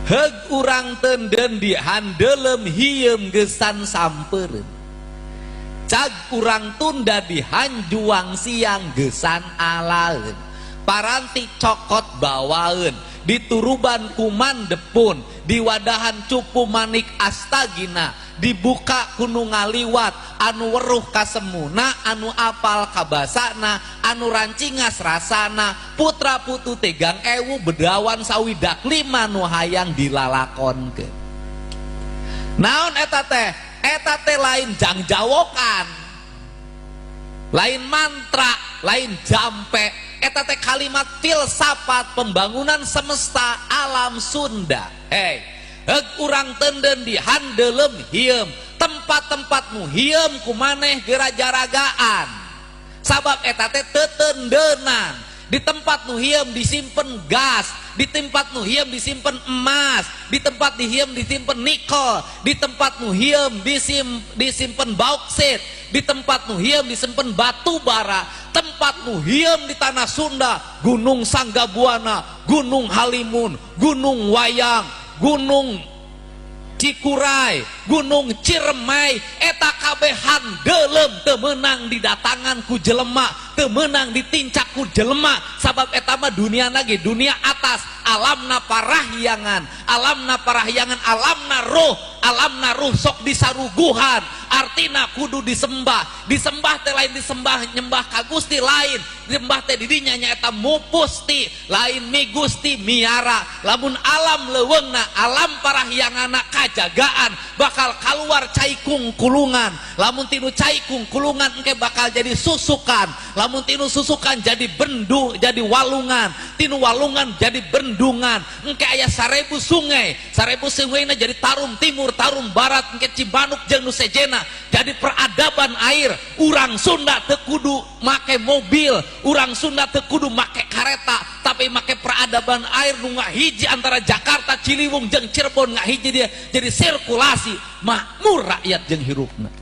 heg urang tenden di handelem hieum gesan sampereun cag urang tunda di hanjuang siang gesan alaeun paranti cokot bawaeun dituruban kuman depun di wadahan cupu manik astagina dibuka kuno ngaliwat anu weruh kasemuna anu apal kabasana anu rancingas rasana putra putu tegang ewu bedawan sawidak lima nu hayang dilalakonkeun naon eta teh lain jangjawokan lain mantra lain jampe eta teh kalimat filsafat pembangunan semesta alam Sunda hei heg urang tenden di handelem hieum tempat-tempatmu hieum kumaneh geraja-ragaan sabab eta teh teu tendenan di tempat nu hieum disimpen gas di tempat nu hieum disimpen emas di tempat di hieum disimpen nikel di tempat nu hieum disimpen bauksit di tempat nu hieum disimpen batu bara tempat nu hieum di tanah Sunda Gunung Sanggabuana Gunung Halimun Gunung Wayang Gunung Cikuray Gunung Ciremay eta kabeh handelem teu meunang didatangan ku jelema teu meunang ditincak ku jelema sabab eta mah dunia lagi dunia atas alamna parahyangan alamna ruh sok disaruguhan artina kudu disembah teh lain disembah nyembah ka Gusti lain nyembah teh didinya nyaeta mupusti lain mi Gusti miara lamun alam leuweungna alam parahyanganna kajagaan bakal kaluar caikung kulungan lamun tinu caikung kulungan engke bakal jadi susukan lamun tinu susukan jadi bendu jadi walungan tinu walungan jadi bendungan engke aya 1000 sungai na jadi tarum timur tarum barat engke Cibanuk jeung nu sejena jadi peradaban air urang Sunda teu kudu make mobil urang Sunda teu kudu make kareta tapi make peradaban air nu ngahiji antara Jakarta Ciliwung jeung Cirebon ngahiji dia jadi sirkulasi makmur rakyat jeung hirupna